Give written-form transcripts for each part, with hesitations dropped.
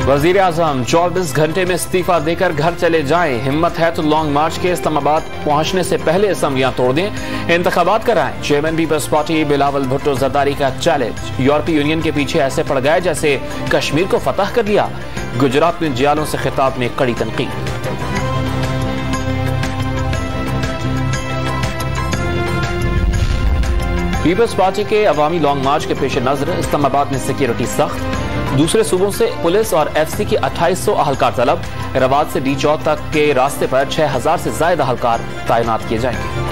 वजीर आजम 24 घंटे में इस्तीफा देकर घर चले जाएं। हिम्मत है तो लॉन्ग मार्च के इस्लामाबाद पहुंचने से पहले असम्बलियां तोड़ दें, इंतखाबात कराएं। Chairman peoples party Bilawal Bhutto Zardari का चैलेंज। यूरोपीय यूनियन के पीछे ऐसे पड़ गए जैसे कश्मीर को फतह कर लिया। गुजरात में जियालों से खिताब में कड़ी तनकीद। पीपल्स पार्टी के अवामी लॉन्ग मार्च के पेश नजर इस्लामाबाद में सिक्योरिटी सख्त। दूसरे सूबों से पुलिस और एफसी के 2800 अहलकार तलब। रवाद से डी चौक तक के रास्ते पर 6000 से ज्यादा अहलकार तैनात किए जाएंगे।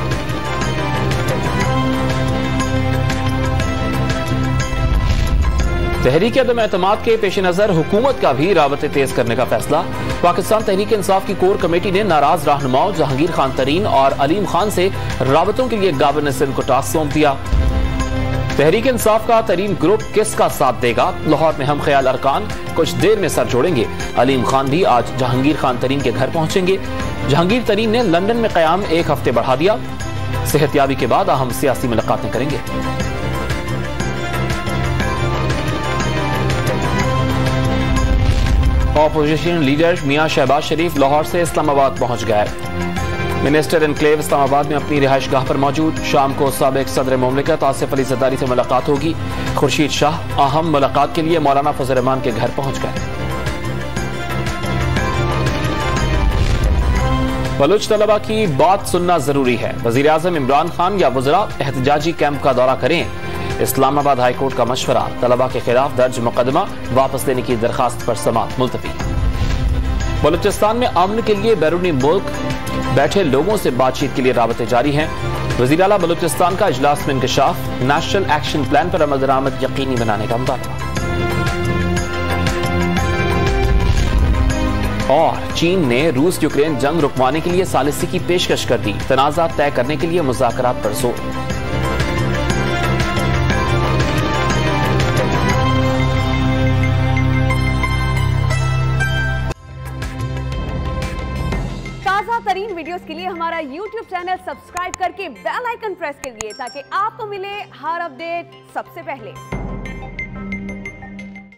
तहरीक अदम एतमाद के पेश नजर हुकूमत का भी राबते तेज करने का फैसला। पाकिस्तान तहरीक इंसाफ की कोर कमेटी ने नाराज रहनुमाओं जहांगीर खान तरीन और अलीम खान से राबतों के लिए गवर्नर को टास्क सौंप दिया। तहरीक इंसाफ का तरीन ग्रुप किसका साथ देगा? लाहौर में हम ख्याल अरकान कुछ देर में सर जोड़ेंगे। अलीम खान भी आज जहांगीर खान तरीन के घर पहुंचेंगे। जहांगीर तरीन ने लंदन में कयाम 1 हफ्ते बढ़ा दिया। सेहतयाबी के बाद अहम सियासी मुलाकातें करेंगे। ऑपोजिशन लीडर मियां शहबाज शरीफ लाहौर से इस्लामाबाद पहुंच गए। मिनिस्टर एनक्लेव इस्लामाबाद में अपनी रिहाइश गाह पर मौजूद। शाम को साबिक सदर मुमलिकत आसिफ अली जरदारी से मुलाकात होगी। खुर्शीद शाह अहम मुलाकात के लिए मौलाना फजल रहमान के घर पहुंच गए। बलूच तलबा की बात सुनना जरूरी है। वजीर आजम इमरान खान या वज़रा एहतजाजी कैंप का दौरा करें। इस्लामाबाद हाईकोर्ट का मशवरा। तलबा के खिलाफ दर्ज मुकदमा वापस लेने की दरखास्त पर समाअत मुलतवी। बलूचिस्तान में अमन के लिए बैरूनी मुल्क बैठे लोगों से बातचीत के लिए राबते जारी हैं। वज़ीर आला बलूचिस्तान का इजलास में इंकशाफ। नेशनल एक्शन प्लान पर अमल दरामद यकीनी बनाने का मुतालबा। और चीन ने रूस यूक्रेन जंग रुकवाने के लिए सालिसी की पेशकश कर दी। तनाज़ा तय करने के लिए मुज़ाकरात पर जोर। ताज़ा तरीन वीडियोस के लिए हमारा YouTube चैनल सब्सक्राइब करके बेल आइकन प्रेस करिए ताकि आपको मिले हर अपडेट सबसे पहले।